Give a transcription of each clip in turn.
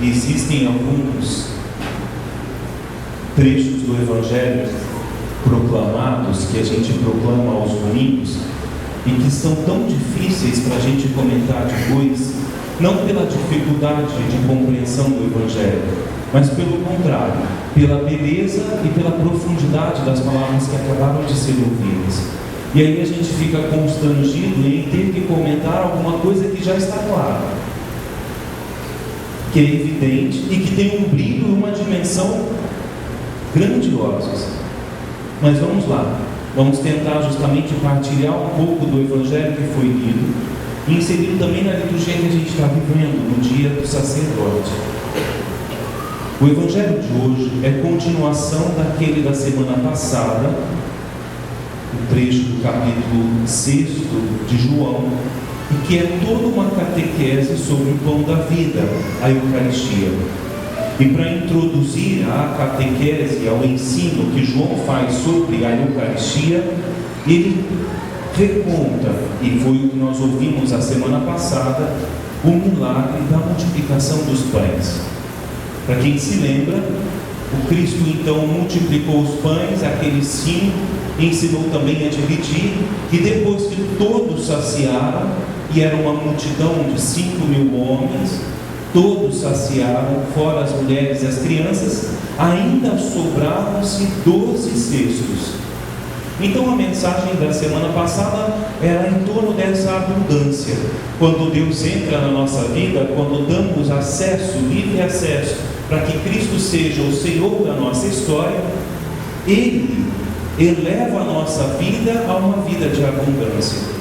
existem alguns trechos do Evangelho proclamados, que a gente proclama aos domingos, e que são tão difíceis para a gente comentar depois, não pela dificuldade de compreensão do Evangelho, mas pelo contrário, pela beleza e pela profundidade das palavras que acabaram de ser ouvidas. E aí a gente fica constrangido em ter que comentar alguma coisa que já está clara, que é evidente e que tem um brilho e uma dimensão grandiosos. Mas vamos lá, vamos tentar justamente partilhar um pouco do Evangelho que foi lido e inserir também na liturgia que a gente está vivendo, no dia do sacerdote. O Evangelho de hoje é continuação daquele da semana passada, o trecho do capítulo 6 de João, e que é toda uma catequese sobre o pão da vida, a Eucaristia. E para introduzir a catequese, ao ensino que João faz sobre a Eucaristia, ele reconta, e foi o que nós ouvimos a semana passada, o milagre da multiplicação dos pães. Para quem se lembra, o Cristo então multiplicou os pães, aqueles 5, ensinou também a dividir, e depois que todos saciaram, e era uma multidão de 5.000 homens, todos saciaram, fora as mulheres e as crianças, ainda sobravam-se 12 cestos. Então a mensagem da semana passada era em torno dessa abundância. Quando Deus entra na nossa vida, quando damos acesso, livre acesso, para que Cristo seja o Senhor da nossa história, Ele eleva a nossa vida a uma vida de abundância.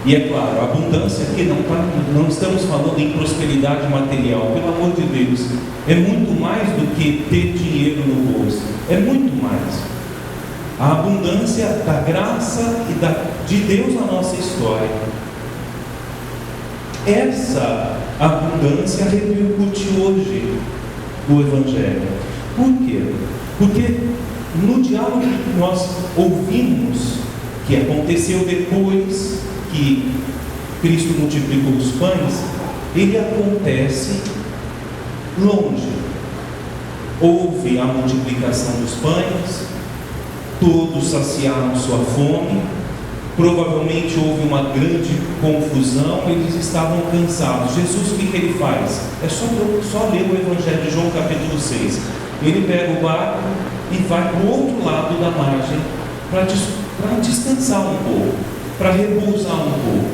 E é claro, a abundância aqui não estamos falando em prosperidade material, pelo amor de Deus, é muito mais do que ter dinheiro no bolso, é muito mais. A abundância da graça e de Deus na nossa história. Essa abundância repercute hoje no Evangelho. Por quê? Porque no diálogo que nós ouvimos, que aconteceu depois que Cristo multiplicou os pães, ele acontece longe. Houve a multiplicação dos pães, todos saciaram sua fome, provavelmente houve uma grande confusão, eles estavam cansados. Jesus, o que ele faz? É só ler o Evangelho de João capítulo 6. Ele pega o barco e vai para o outro lado da margem para descansar um pouco, para repousar um pouco.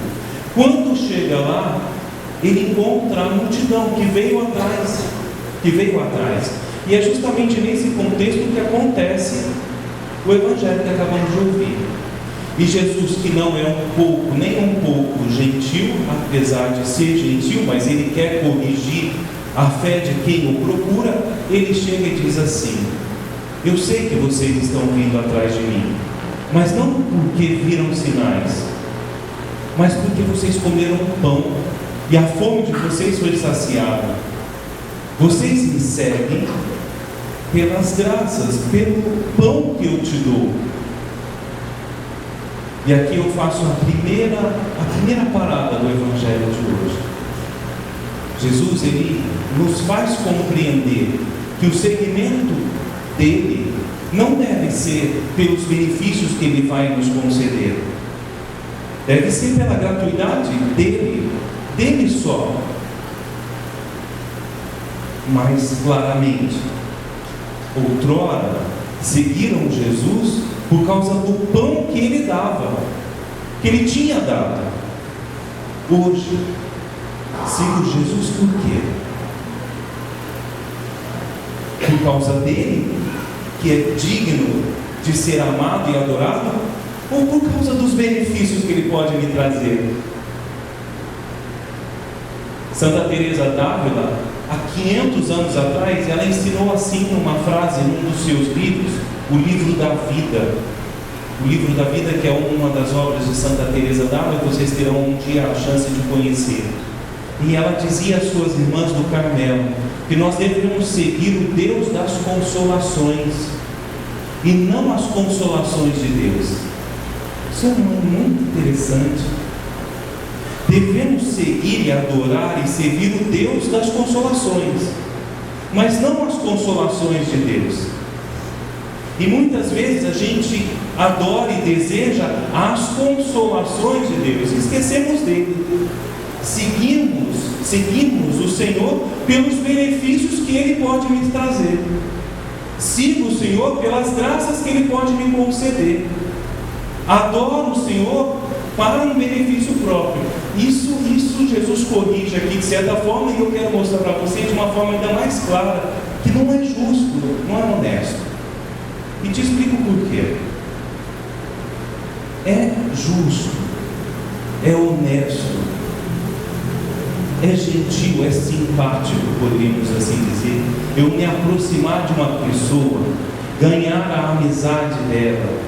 Quando chega lá, ele encontra a multidão que veio atrás. E é justamente nesse contexto que acontece o Evangelho que acabamos de ouvir. E Jesus, que não é nem um pouco gentil, apesar de ser gentil, mas ele quer corrigir a fé de quem o procura, ele chega e diz assim: eu sei que vocês estão vindo atrás de mim, mas não porque viram sinais, mas porque vocês comeram pão e a fome de vocês foi saciada. Vocês me seguem pelas graças, pelo pão que eu te dou. E aqui eu faço a primeira parada do Evangelho de hoje. Jesus, ele nos faz compreender que o seguimento dele não deve ser pelos benefícios que ele vai nos conceder, deve ser pela gratuidade dele só. Mas claramente, outrora seguiram Jesus por causa do pão que ele dava, que ele tinha dado. Hoje sigo Jesus por quê? Por causa dele, que é digno de ser amado e adorado, ou por causa dos benefícios que ele pode me trazer? Santa Teresa d'Ávila, há 500 anos atrás, ela ensinou assim uma frase num dos seus livros, o Livro da Vida. O Livro da Vida, que é uma das obras de Santa Teresa d'Ávila, que vocês terão um dia a chance de conhecer. E ela dizia às suas irmãs do Carmelo que nós deveríamos seguir o Deus das consolações e não as consolações de Deus. Isso é muito interessante. devemos seguir e adorar e servir o Deus das consolações, mas não as consolações de Deus. E muitas vezes a gente adora e deseja as consolações de Deus, esquecemos dele. Seguimos o Senhor pelos benefícios que Ele pode me trazer. Sigo o Senhor pelas graças que Ele pode me conceder. Adoro o Senhor para um benefício próprio. Isso Jesus corrige aqui de certa forma, e eu quero mostrar para você de uma forma ainda mais clara, que não é justo, não é honesto. E te explico por quê. É justo, é honesto, é gentil, é simpático, poderíamos assim dizer, eu me aproximar de uma pessoa, ganhar a amizade dela,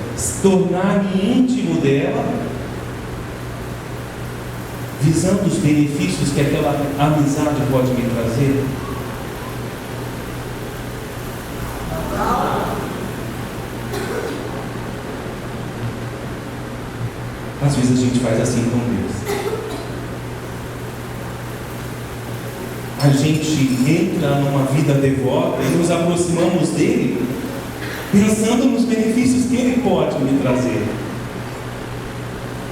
tornar-me íntimo dela, visando os benefícios que aquela amizade pode me trazer. Às vezes a gente faz assim com Deus. A gente entra numa vida devota e nos aproximamos dele pensando nos benefícios que ele pode me trazer,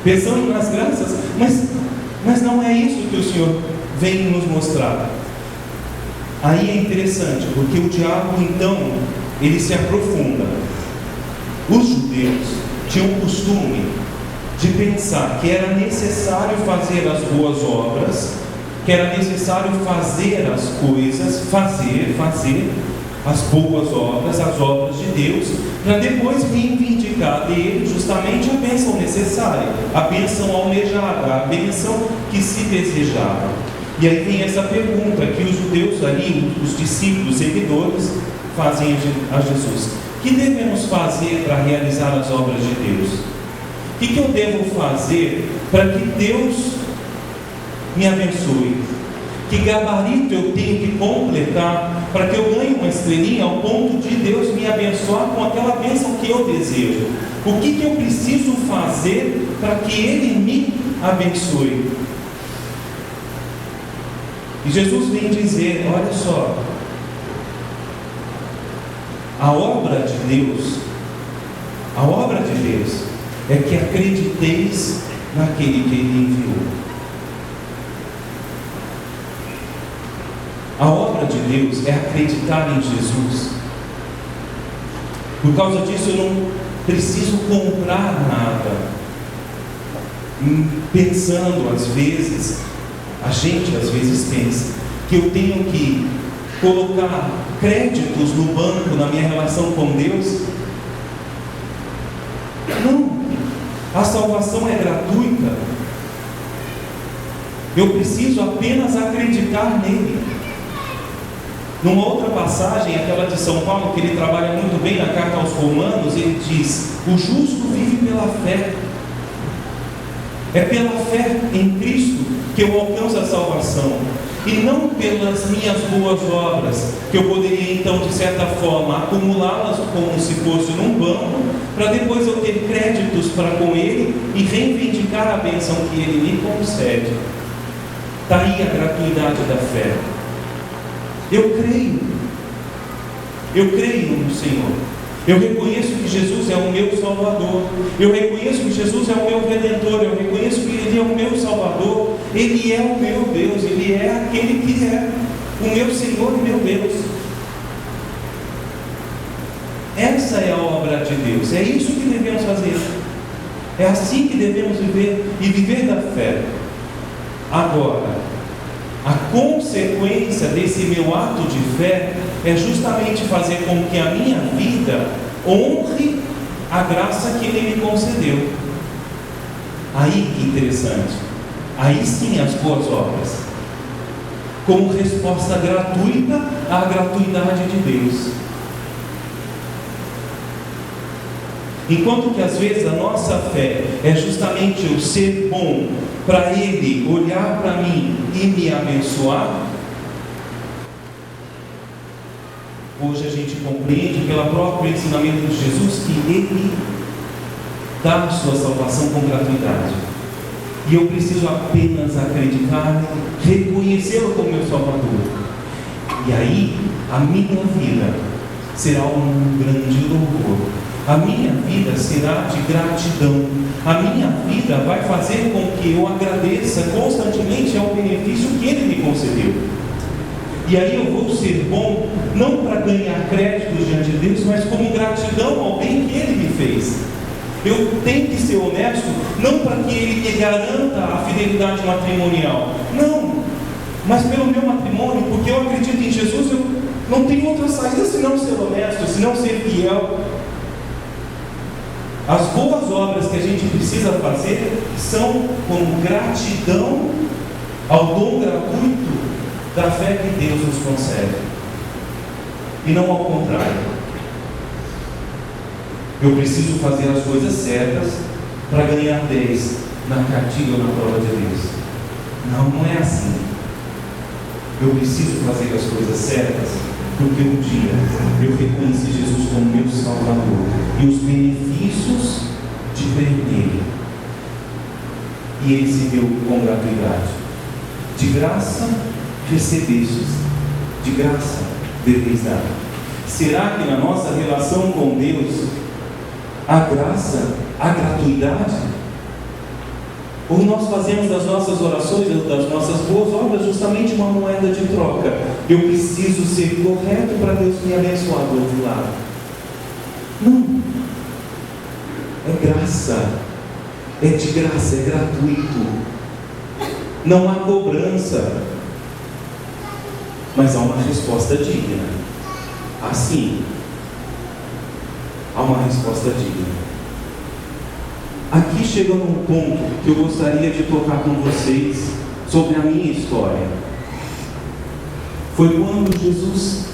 pensando nas graças, mas não é isso que o Senhor vem nos mostrar. Aí é interessante, porque o diabo então, ele se aprofunda. Os judeus tinham o costume de pensar que era necessário fazer as boas obras, que era necessário fazer as coisas, fazer as boas obras, as obras de Deus, para depois reivindicar dele justamente a bênção necessária, a bênção almejada, a bênção que se desejava. E aí vem essa pergunta que os judeus ali, os discípulos, seguidores, fazem a Jesus: o que devemos fazer para realizar as obras de Deus? O que eu devo fazer para que Deus me abençoe? Que gabarito eu tenho que completar para que eu ganhe uma estrelinha ao ponto de Deus me abençoar com aquela bênção que eu desejo? O que eu preciso fazer para que Ele me abençoe? E Jesus vem dizer: olha só, a obra de Deus é que acrediteis naquele que Ele enviou. A obra de Deus é acreditar em Jesus. Por causa disso eu não preciso comprar nada, pensando às vezes, a gente às vezes pensa que eu tenho que colocar créditos no banco na minha relação com Deus. Não, a salvação é gratuita. Eu preciso apenas acreditar nele. Numa outra passagem, aquela de São Paulo, que ele trabalha muito bem na carta aos Romanos, ele diz: o justo vive pela fé. É pela fé em Cristo que eu alcanço a salvação, e não pelas minhas boas obras, que eu poderia então, de certa forma, acumulá-las como se fosse num banco, para depois eu ter créditos para com Ele e reivindicar a bênção que Ele me concede. Está aí a gratuidade da fé. Eu creio no Senhor. Eu reconheço que Jesus é o meu Salvador. Eu reconheço que Jesus é o meu Redentor. Eu reconheço que Ele é o meu Salvador. Ele é o meu Deus. Ele é aquele que é o meu Senhor e meu Deus. Essa é a obra de Deus. É isso que devemos fazer. É assim que devemos viver, e viver da fé. Agora, a consequência desse meu ato de fé é justamente fazer com que a minha vida honre a graça que Ele me concedeu. Aí que interessante. Aí sim as boas obras, como resposta gratuita à gratuidade de Deus. Enquanto que às vezes a nossa fé é justamente eu ser bom para Ele olhar para mim e me abençoar, hoje a gente compreende pelo próprio ensinamento de Jesus que Ele dá a sua salvação com gratuidade. E eu preciso apenas acreditar, reconhecê-lo como meu Salvador. E aí, a minha vida será um grande louvor. A minha vida será de gratidão. A minha vida vai fazer com que eu agradeça constantemente ao benefício que Ele me concedeu. E aí eu vou ser bom, não para ganhar créditos diante de Deus, mas como gratidão ao bem que Ele me fez. Eu tenho que ser honesto, não para que Ele me garanta a fidelidade matrimonial. Não, mas pelo meu matrimônio, porque eu acredito em Jesus, eu não tenho outra saída senão ser honesto, senão ser fiel. As boas obras que a gente precisa fazer são como gratidão ao dom gratuito da fé que Deus nos concede, e não ao contrário. Eu preciso fazer as coisas certas para ganhar 10 na cartilha ou na prova de Deus. Não é assim. Eu preciso fazer as coisas certas porque um dia eu reconheci Jesus como meu Salvador e os benefícios de crer nele, e Ele se deu com gratuidade. De graça recebestes, de graça deveis dar. Será que na nossa relação com Deus a graça, a gratuidade? Ou nós fazemos das nossas orações, das nossas boas obras, justamente uma moeda de troca? Eu preciso ser correto para Deus me abençoar do outro lado. Não. É graça. É de graça, é gratuito. Não há cobrança. Mas há uma resposta digna. Assim, há uma resposta digna. Aqui chega num ponto que eu gostaria de tocar com vocês sobre a minha história. Foi quando Jesus,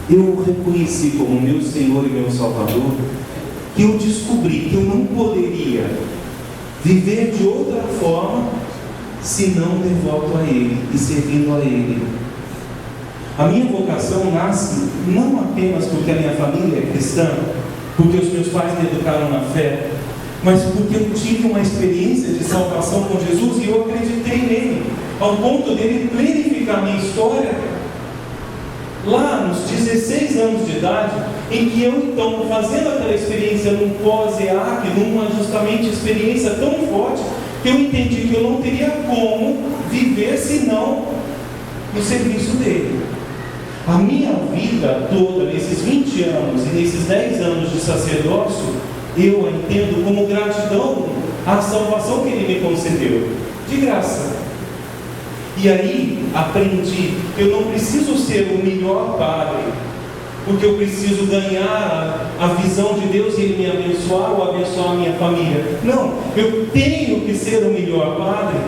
eu o reconheci como meu Senhor e meu Salvador, que eu descobri que eu não poderia viver de outra forma senão devoto a Ele e servindo a Ele. A minha vocação nasce não apenas porque a minha família é cristã, porque os meus pais me educaram na fé, mas porque eu tive uma experiência de salvação com Jesus e eu acreditei nele, ao ponto dele planificar a minha história lá nos 16 anos de idade, em que eu então, fazendo aquela experiência num pós-EAC, numa justamente experiência tão forte, que eu entendi que eu não teria como viver senão no serviço dele. A minha vida toda, nesses 20 anos e nesses 10 anos de sacerdócio, eu a entendo como gratidão à salvação que Ele me concedeu, de graça. E aí aprendi que eu não preciso ser o melhor padre, porque eu preciso ganhar a visão de Deus e Ele me abençoar ou abençoar a minha família. Não, eu tenho que ser o melhor padre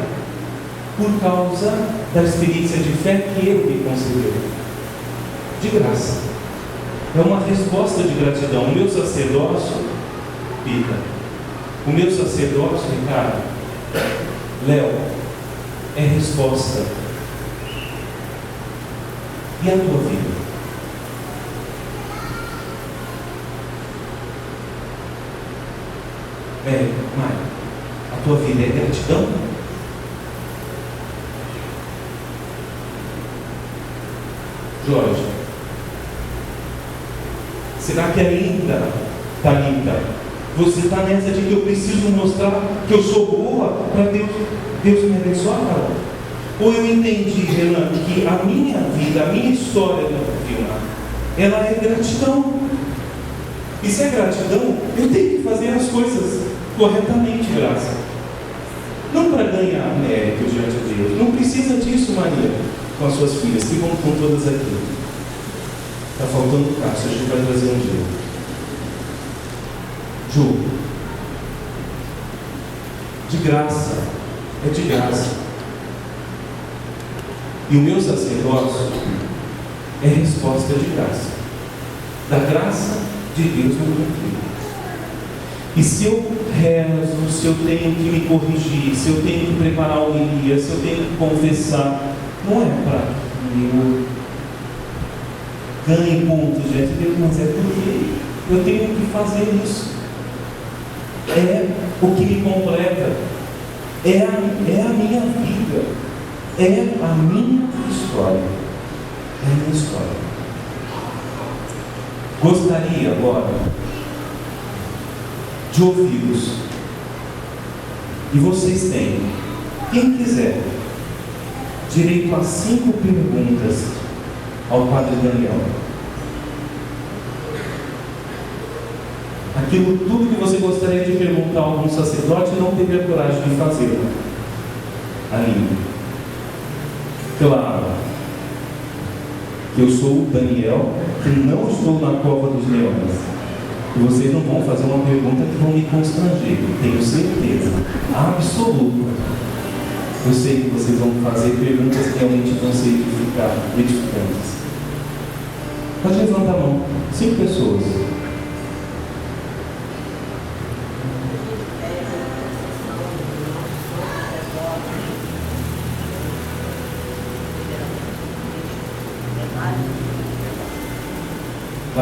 por causa da experiência de fé que Ele me concedeu, de graça. É uma resposta de gratidão. O meu sacerdócio, Pita, o meu sacerdócio, Ricardo, Léo, é resposta. E a tua vida? Mário, a tua vida é gratidão? Jorge, será que ainda, Thalita, você está nessa de que eu preciso mostrar que eu sou boa para Deus me abençoar, Carol? Ou eu entendi, Renan, que a minha vida, a minha história no filme, ela é gratidão. E se é gratidão, eu tenho que fazer as coisas corretamente, graça. Não para ganhar mérito diante de Deus. Não precisa disso, Maria, com as suas filhas, que vão com todas aqui. Está faltando o Cássio, a gente vai trazer um dia. Ju, de graça, é de graça. E o meu sacerdócio é resposta de graça, da graça de Deus na minha vida. E se eu rezo, se eu tenho que me corrigir, se eu tenho que preparar a homilia, se eu tenho que confessar, não é para que eu ganhe pontos diante de Deus, mas é porque eu tenho que fazer isso. É o que me completa. É a minha vida, é a minha história, é a minha história. Gostaria agora de ouvi-los, e vocês têm, quem quiser, direito a 5 perguntas ao Padre Daniel. Aquilo tudo que você gostaria de perguntar a algum sacerdote não teve a coragem de fazer ainda. Claro que eu sou o Daniel, que não estou na cova dos leões. E vocês não vão fazer uma pergunta que vão me constranger, tenho certeza absoluta. Eu sei que vocês vão fazer perguntas que realmente vão ser edificantes. Pode levantar a mão. 5 pessoas.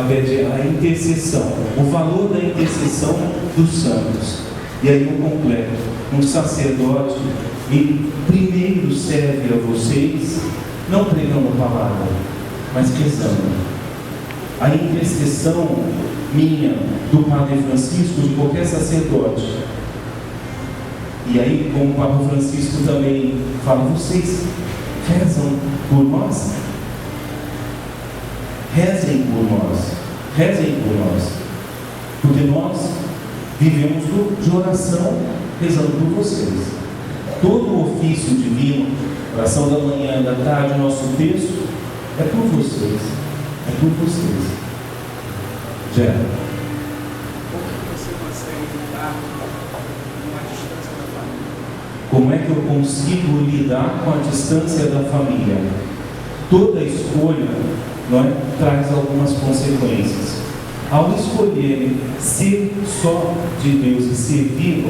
A intercessão, o valor da intercessão dos santos. E aí eu completo: um sacerdote, ele primeiro serve a vocês, não pregando a palavra, mas rezando. A intercessão minha, do Padre Francisco, de qualquer sacerdote. E aí, como o Papa Francisco também fala, vocês rezam por nós? Rezem por nós, rezem por nós, porque nós vivemos de oração, rezando por vocês. Todo o ofício divino, oração da manhã, da tarde, nosso texto, é por vocês, é por vocês. Já. Como é que eu consigo lidar com a distância da família? Toda escolha, não é, traz algumas consequências. Ao escolher ser só de Deus e servir,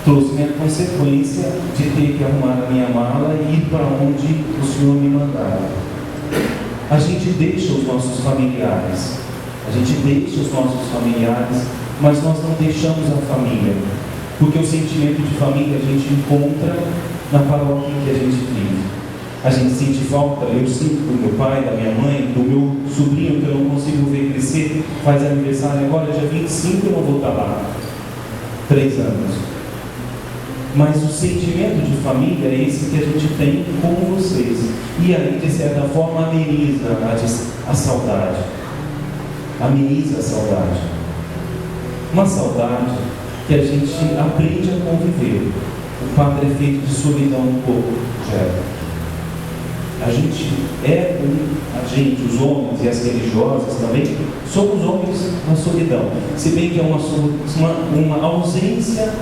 trouxe-me a consequência de ter que arrumar a minha mala e ir para onde o Senhor me mandar. A gente deixa os nossos familiares, mas nós não deixamos a família, porque o sentimento de família a gente encontra na paróquia em que a gente vive. A gente sente falta, eu sinto do meu pai, da minha mãe, do meu sobrinho que eu não consigo ver crescer, faz aniversário agora, dia 25 eu não vou estar lá, 3 anos. Mas o sentimento de família é esse que a gente tem com vocês. E aí, de certa forma, ameniza a saudade. Ameniza a saudade. Uma saudade que a gente aprende a conviver. O padre é feito de solidão um pouco, já. A gente, os homens e as religiosas também, somos homens na solidão. Se bem que é uma ausência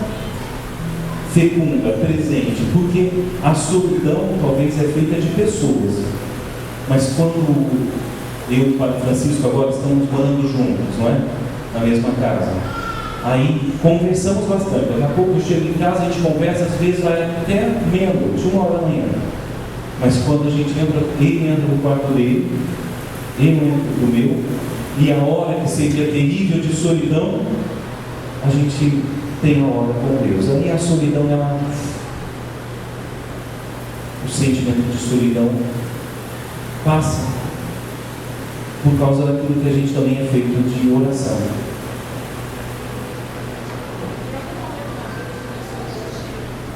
fecunda, presente, porque a solidão talvez é feita de pessoas. Mas quando eu e o Padre Francisco agora estamos morando juntos, não é? Na mesma casa. Aí conversamos bastante. Daqui a pouco eu chego em casa, a gente conversa, às vezes vai até meia-noite, 1h da manhã. Mas quando a gente entra, ele entra no quarto dele, eu entro no meu, e a hora que seria terrível de solidão, a gente tem a hora com Deus. Aí a solidão, o sentimento de solidão passa por causa daquilo que a gente também é feito de oração.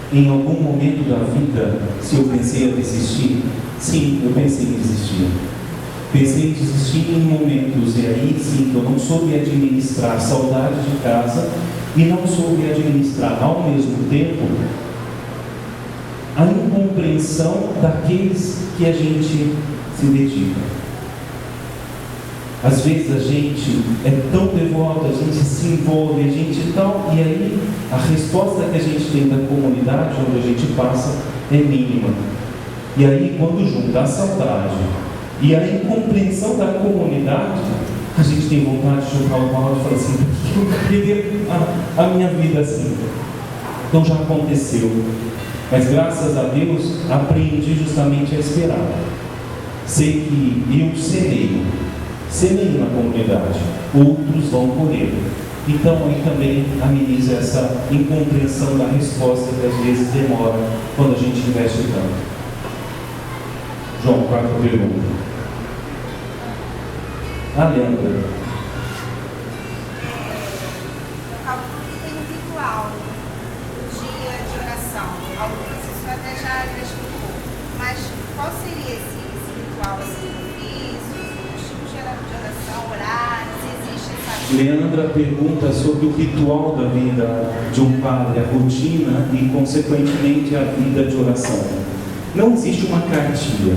Em algum momento da vida, se eu pensei a desistir, sim, eu pensei em desistir. Pensei em desistir em momentos, e aí sim, que eu não soube administrar a saudade de casa e não soube administrar, ao mesmo tempo, a incompreensão daqueles que a gente se dedica. Às vezes a gente é tão devoto, a gente se envolve, a gente tal, e aí a resposta que a gente tem da comunidade onde a gente passa é mínima. E aí quando junta a saudade e a incompreensão da comunidade, a gente tem vontade de chutar o balde e falar assim, por que eu queria a minha vida assim? Então já aconteceu. Mas graças a Deus aprendi justamente a esperar. Sei que eu serei na comunidade, outros vão colher. Então aí também ameniza essa incompreensão da resposta que às vezes demora quando a gente investe tanto. João, quarta pergunta. Leandra. Eu calculo que tem um ritual no dia de oração. Algumas isso até já explicou. Mas qual seria esse ritual? Os tipos de oração, horário, se existe essa... Leandra pergunta sobre o ritual da vida de um padre, a rotina e, consequentemente, a vida de oração. Não existe uma cartilha,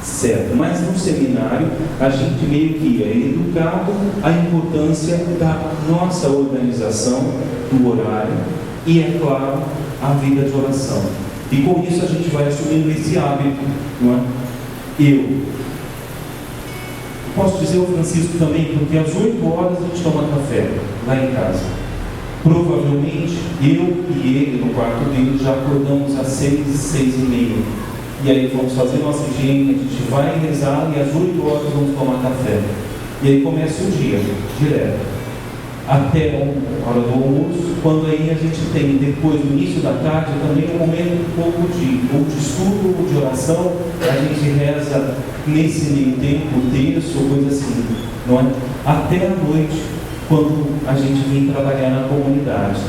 certo? Mas no seminário, a gente meio que é educado à importância da nossa organização, do horário e, é claro, a vida de oração. E com isso a gente vai assumindo esse hábito, não é? Eu posso dizer o Francisco também, porque às 8 horas a gente toma café lá em casa. Provavelmente eu e ele no quarto dele já acordamos às 6, 6:30. E aí vamos fazer nossa higiene, a gente vai rezar e às 8 horas vamos tomar café. E aí começa o dia, direto. Até a hora do almoço, quando aí a gente tem, depois do início da tarde, também um momento um pouco de estudo ou de oração. A gente reza nesse meio tempo, o terço ou coisa assim, não é? Até a noite, quando a gente vem trabalhar na comunidade.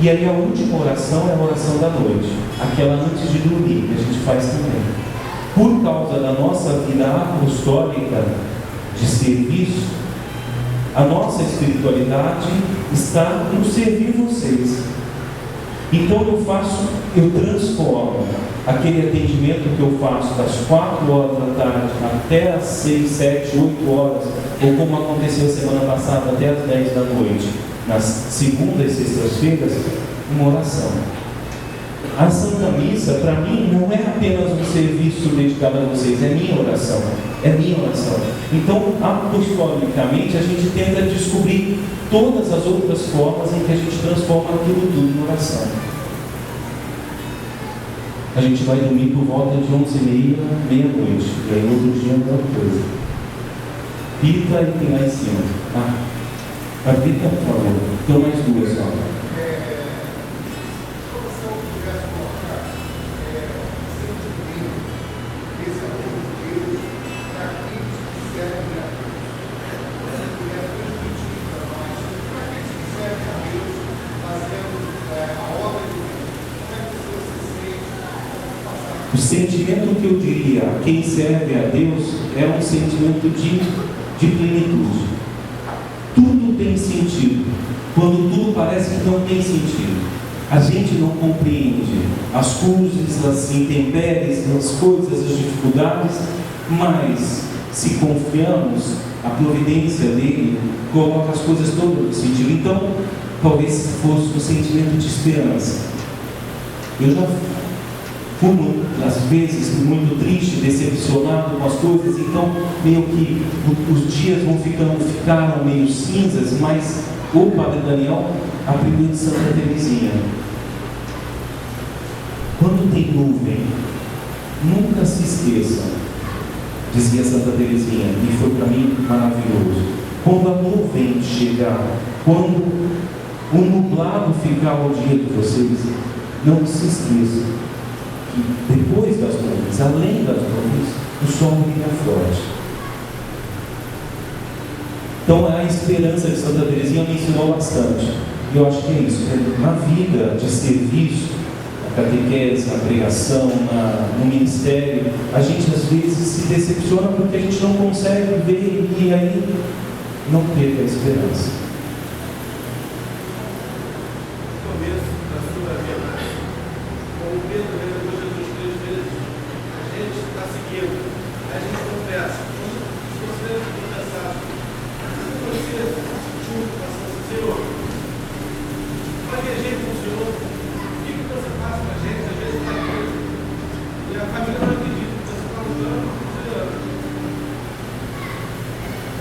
E aí a última oração é a oração da noite, aquela antes de dormir, que a gente faz também. Por causa da nossa vida apostólica de serviço, a nossa espiritualidade está no servir vocês. Então eu transformo aquele atendimento que eu faço das 4 horas da tarde até as 6, 7, 8 horas, ou como aconteceu semana passada, até as 10 da noite, nas segundas e sextas-feiras, uma oração. A Santa Missa, para mim, não é apenas um serviço dedicado a vocês, é minha oração. É minha oração. Então, apostolicamente, a gente tenta descobrir todas as outras formas em que a gente transforma aquilo tudo em oração. A gente vai dormir por volta de 11:30, meia-noite. E aí, outro dia, outra coisa. Pita e tem lá em cima. A Pita, por favor. Então, mais duas só. O sentimento que eu diria a quem serve a Deus é um sentimento de plenitude. Tudo tem sentido, quando tudo parece que não tem sentido. A gente não compreende as cruzes, as intempéries, as coisas, as dificuldades, mas se confiamos, a providência dele coloca as coisas todas no sentido. Então, talvez fosse um sentimento de esperança. Eu já fui, às vezes, muito triste, decepcionado com as coisas, então meio que os dias ficaram meio cinzas, mas o Padre Daniel aprendeu de Santa Teresinha. Quando tem nuvem, nunca se esqueça, dizia Santa Teresinha, e foi para mim maravilhoso. Quando a nuvem chegar, quando o nublado ficar ao dia de vocês, não se esqueçam que depois das nuvens, além das nuvens, o sol brilha forte. Então a esperança de Santa Teresinha me ensinou bastante. E eu acho que é isso, na vida de serviço, na catequese, na pregação, no ministério, a gente às vezes se decepciona porque a gente não consegue ver e aí não perca a esperança.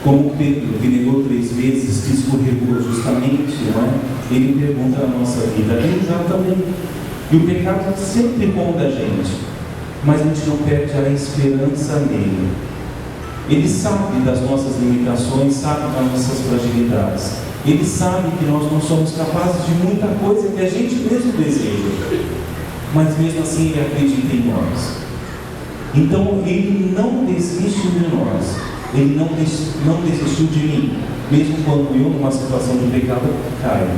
Como Pedro, que negou 3 vezes, que escorregou justamente, não é? Ele pergunta a nossa vida, ele já também. E o pecado sempre ronda a gente, mas a gente não perde a esperança nele. Ele sabe das nossas limitações, sabe das nossas fragilidades. Ele sabe que nós não somos capazes de muita coisa que a gente mesmo deseja, mas mesmo assim Ele acredita em nós. Então Ele não desiste de nós, Ele não desistiu de mim, mesmo quando eu, numa situação de pecado, caio.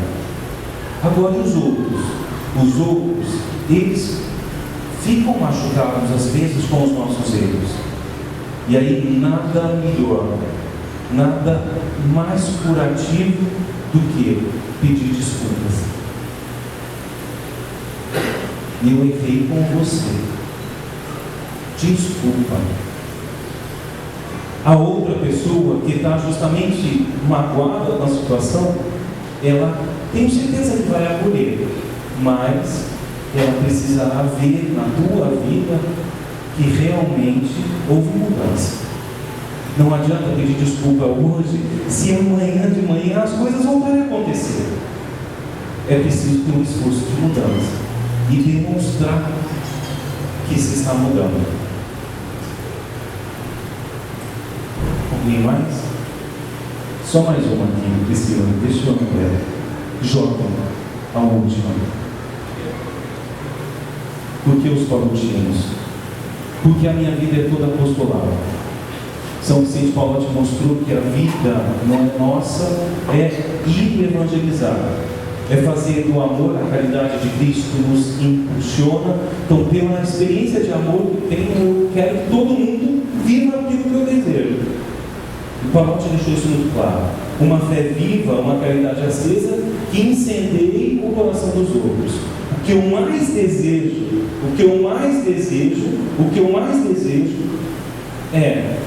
Agora os outros, eles ficam machucados às vezes com os nossos erros. E aí nada melhor, nada mais curativo do que pedir desculpas. Eu errei com você. Desculpa. A outra pessoa que está justamente magoada com a situação, ela tenho certeza que vai acolher, mas ela precisará ver na tua vida que realmente houve mudança. Não adianta pedir desculpa hoje, se amanhã de manhã as coisas voltarem a acontecer. É preciso ter um esforço de mudança e demonstrar que se está mudando. Alguém mais? Só mais uma aqui, Priscila, deixa eu ver. Jovem, a última. Por que os palutinos? Porque a minha vida é toda apostolada. São Vicente Paulo te mostrou que a vida não é nossa, é ir evangelizar, é fazer do amor a caridade de Cristo nos impulsiona. Então, pela experiência de amor que tenho, eu quero que todo mundo viva aquilo que eu desejo. O Paulo te deixou isso muito claro. Uma fé viva, uma caridade acesa que incendeie o coração dos outros. O que eu mais desejo é,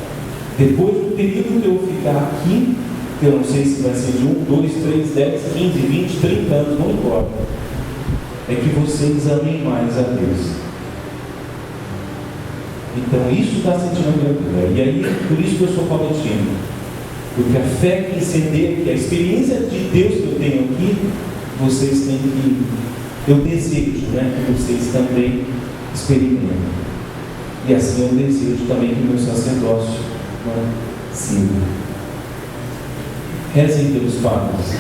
depois do período que eu ficar aqui, que eu não sei se vai ser de 1, 2, 3, 10, 15, 20, 30 anos, não importa, é que vocês amem mais a Deus. Então isso está sentindo a minha vida. E aí, por isso que eu sou palestino. Porque a fé que incendeia, que a experiência de Deus que eu tenho aqui, vocês têm que, eu desejo, que vocês também experimentem. E assim eu desejo também que o meu sacerdócio sirva. Rezem pelos padres.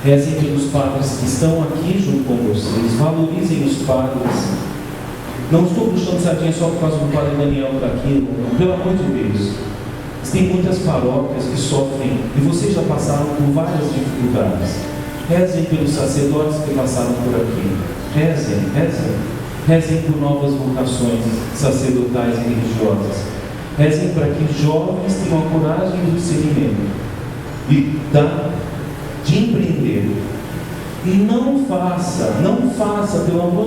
Rezem pelos padres que estão aqui junto com vocês. Valorizem os padres. Não estou puxando sardinha só por causa do padre Daniel que está aqui. Não, pelo amor de Deus. Tem muitas paróquias que sofrem, e vocês já passaram por várias dificuldades. Rezem pelos sacerdotes que passaram por aqui. Rezem por novas vocações sacerdotais e religiosas. Rezem para que jovens tenham a coragem e o discernimento de empreender. E não faça, pelo amor de Deus,